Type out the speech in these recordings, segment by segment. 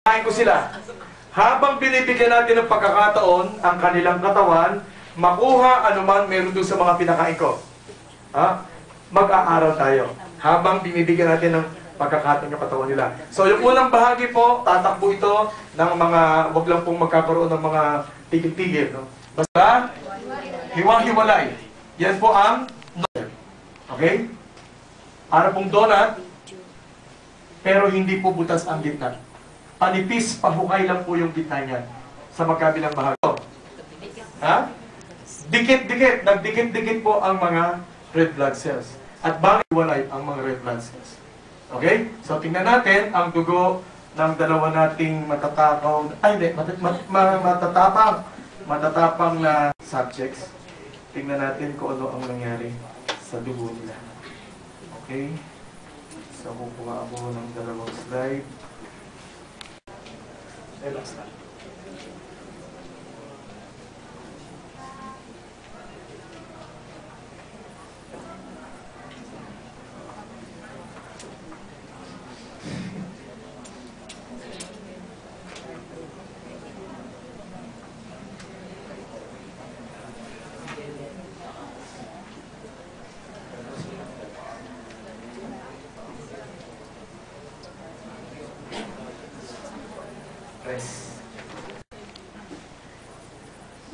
Kain ko sila. Habang binibigyan natin ng pagkakataon ang kanilang katawan, makuha anuman meron doon sa mga pinakain ko. Ha? Mag-aaral tayo. Habang binibigyan natin ng pagkakataon yung katawan nila. So yung unang bahagi po, tatakbo ito ng mga, wag lang pong magkakaroon ng mga tigil-tigil. No? Basta, hiwa-hiwalay. Yan po ang donut. Okay? Para pong donut, pero hindi po butas ang gitna. Panipis, pahukay lang po yung gitna niya sa magkabilang bahagi. Ha? Dikit-dikit, nagdikit-dikit po ang mga red blood cells. At bakit walay ang mga red blood cells? Okay? So tingnan natin ang dugo ng dalawa nating matatapang na subjects. Tingnan natin kung ano ang nangyari sa dugo nila. Okay? So kukuha ako ng dalawang slide. Relax na.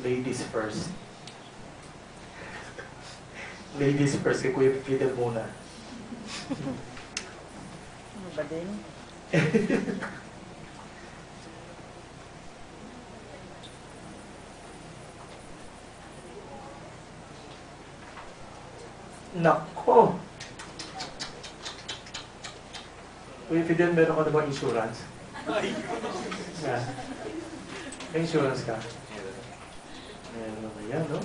Ladies first. Ladies first, kay Kuya Fidel muna. Ano ba din? Nako! Kuya Fidel, meron ka na ba insurance? Yeah. May insurance ka? Meron naman yan, no?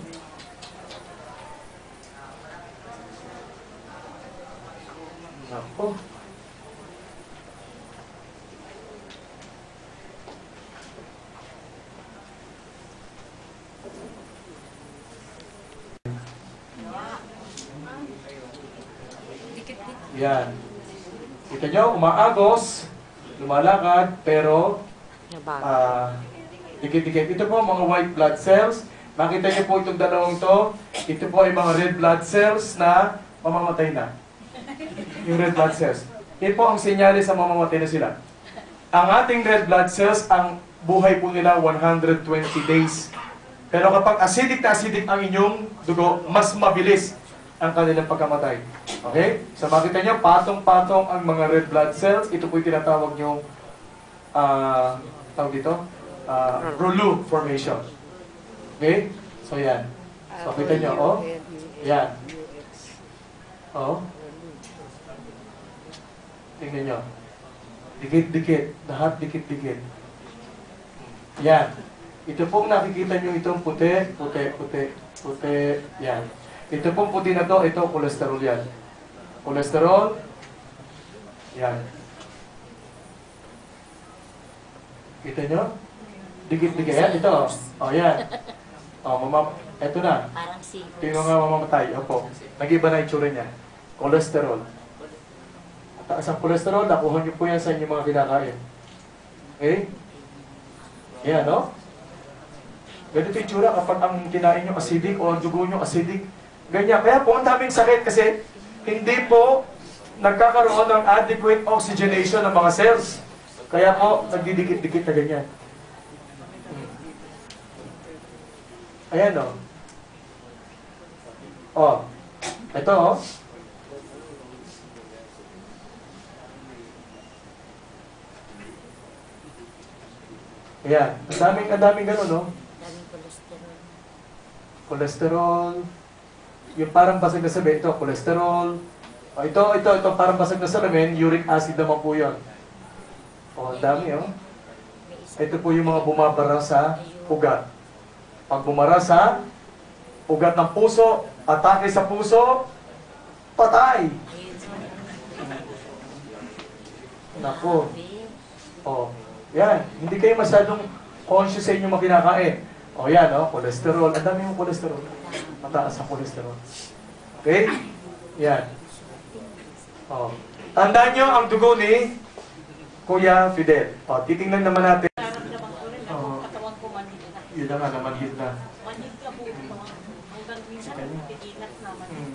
Nako! Yan. Kita nyo, umaagos, lumalakad, pero dikit-dikit. Ito po mga white blood cells. Makita niyo po itong dalawang to. Ito po ay mga red blood cells na mamamatay na. Yung red blood cells. Ito po ang sinyalis sa mamamatay na sila. Ang ating red blood cells, ang buhay po nila 120 days. Pero kapag acidic na acidic ang inyong dugo, mas mabilis ang kanilang pagkamatay. Okay? So makita nyo, patong-patong ang mga red blood cells. Ito po yung tinatawag yung tawag dito? Rouleau formation. Okay? So yan. So kita nyo, oh. Yan. Oh. Tingnan nyo. Dikit-dikit. Lahat dikit-dikit. Yan. Ito pong nakikita nyo itong puti, puti, puti, puti. Yan. Ito pong puti na to, ito cholesterol yan. Cholesterol. Yan. Kita nyo? Dikit-dikit. Yan, ito. O, yan. O, ito na. Parang sipos. Tingnan nga mamamatay. Opo. Nag-iba na itsura niya. Cholesterol. Taas ang cholesterol, nakuha nyo po yan sa inyong mga kinakain. Okay? Yan, no? Ganito yung itsura kapag ang kinain nyo acidic o ang dugo nyo acidic. Ganyan. Kaya po ang daming sakit kasi hindi po nagkakaroon ng adequate oxygenation ng mga cells. Kaya po, nagdidikit-dikit na ganyan. Ayan, o. O. Ito, o. Ayan. Ang daming gano'n, no? Daming cholesterol. Cholesterol. Yung parang basag na sabi, ito, cholesterol. O, ito, parang basag na salamin, uric acid naman po yun. O, ang dami, o. Ito po yung mga bumabara sa ugat. Pag bumara sa ugat ng puso, atake sa puso, patay. Nako. O, yan. Hindi kayo masyadong conscious sa inyong makinakain. O, yan, o, cholesterol. Ang dami yung cholesterol. Mataas ang cholesterol. Okay? Yan. O. Tandaan nyo, ang dugo ni Kuya Fidel. O, titingnan naman natin. Nararamdaman ko rin ako, katawan ko manhid na. Yun na nga, namanhid na. Manhid ka po. Hanggang minsan, tigilat na manhid.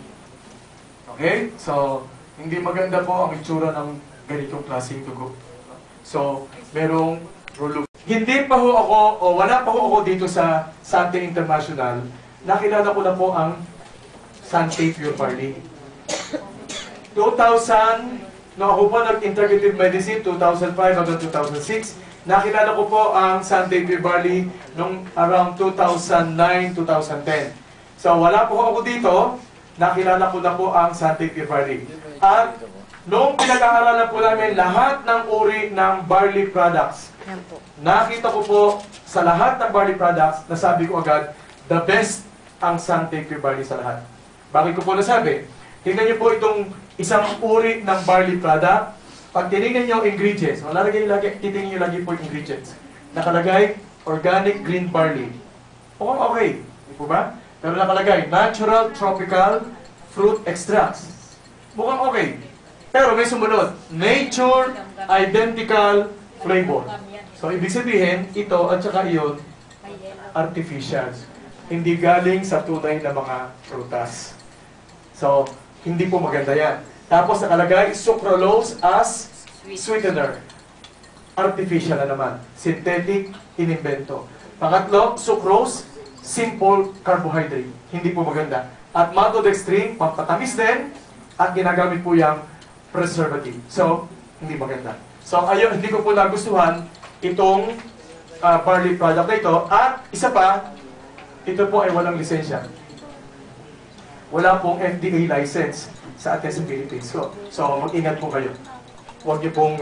Okay? So, hindi maganda po ang itsura ng ganitong klaseng dugo. So, merong rulu. Hindi pa ho ako, o wala pa ho ako dito sa Sante International. Nakilala ko na po ang Sante Pure Barley. 2000, no, ako po nag-integrative medicine, 2005 hanggang 2006. Nakilala ko po ang Sante Pure Barley noong around 2009-2010. So, wala po ako dito. Nakilala ko na po ang Sante Pure Barley. At noong pinag-aaralan po namin lahat ng uri ng barley products, Yan po. nakita ko po sa lahat ng barley products, nasabi ko agad, the best ang Sante Pure Barley sa lahat. Bakit ko po nasabi? Tingnan niyo po itong isang uri ng barley product. Pag tinignan niyo ang ingredients, titingnan niyo lagi po yung ingredients. Nakalagay, organic green barley. Mukhang okay. Di po ba? Pero nakalagay, natural tropical fruit extracts. Mukhang okay. Pero may sumunod, nature identical flavor. So, ibig sabihin, ito at saka iyon, artificial. Hindi galing sa tunay na mga prutas. So, hindi po maganda yan. Tapos nakalagay, sucralose as sweetener. Artificial na naman. Synthetic, inimbento. Pangatlo, sucrose, simple carbohydrate. Hindi po maganda. At maltodextrin, pampatamis din, at ginagamit po yung preservative. So, hindi maganda. So, ayun, hindi ko po nagustuhan itong barley product na ito. At isa pa, ito po ay walang lisensya. Wala pong FDA license sa atin sa Philippines. So mag-ingat po kayo. Huwag niyo pong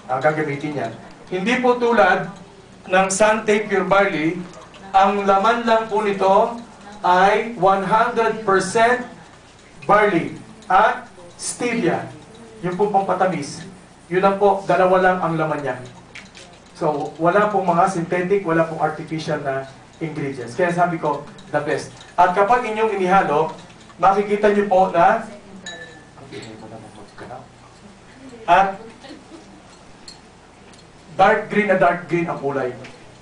gagamitin yan. Hindi po tulad ng Sante Pure Barley, ang laman lang po nito ay 100% barley at stevia. Yung pong pampatamis. Yun lang po, dalawa lang ang laman niya. So, wala pong mga synthetic, wala pong artificial na ingredients. Kaya sabi ko, the best. At kapag inyong inihalo, makikita niyo po na at dark green na dark green ang kulay.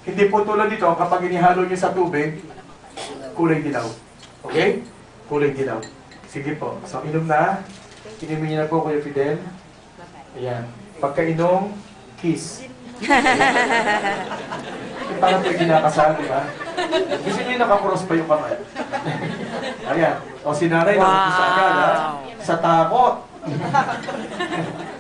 Hindi po tulad dito, kapag inihalo niyo sa tubig, kulay dilaw. Okay? Kulay dilaw. Sige po. So, inom na. Inumin niyo na po, Kuya Fidel. Ayan. Pagkainom, kiss. Parang po kinakasal, di ba? Gusto niyo naka-cross pa yung kamay. Ayan. O si nanay, naubos agad, ha? Sa takot.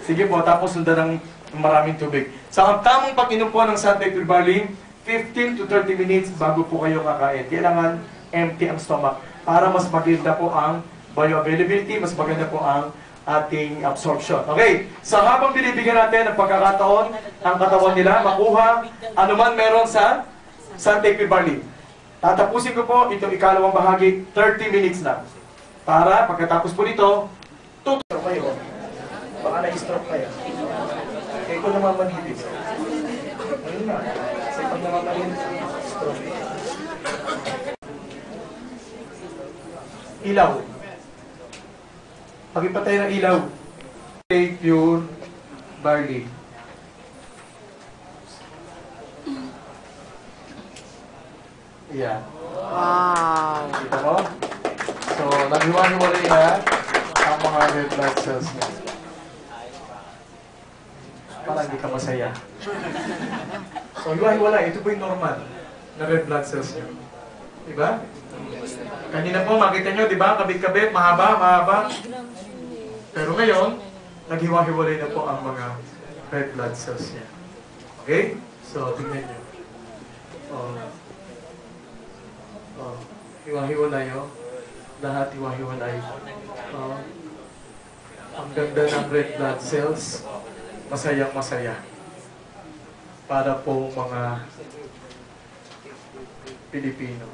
Sige po, tapos sundan ng maraming tubig. So, ang tamang pag-inom po ng Sante Pure Barley, 15 to 30 minutes bago po kayo kakain. Kailangan empty ang stomach para mas maganda po ang bioavailability, mas maganda po ang ating absorption. Okay, so habang binibigyan natin ng pagkakataon ang katawan nila, makuha anuman meron sa Sante Pure Barley. Tatapusin ko po itong ikalawang bahagi, 30 minutes na. Para pagkatapos po nito, tuturo kayo. Baka na-stroke kayo. Kaya ko namamanhid. Ayun na. Kasi pag namamanhid, stroke. Ilaw. Pag-ipatay ng ilaw. Take Pure Barley. Yeah. Wow. Kita mo? So, naghiwa-hiwalay na ang mga red blood cells niya. Parang hindi ka masaya. So, hiwa-hiwalay. Ito po yung normal na red blood cells niya. Diba? Kanina po, makita nyo, diba? Kabit-kabit, mahaba. Pero ngayon, naghiwa-hiwalay na po ang mga red blood cells niya. Okay? So, tingnan nyo. Hiwa-hiwalay, oh. Lahat hiwa-hiwalay. Ang ganda ng red blood cells. Masayang-masaya. Para po mga Pilipino.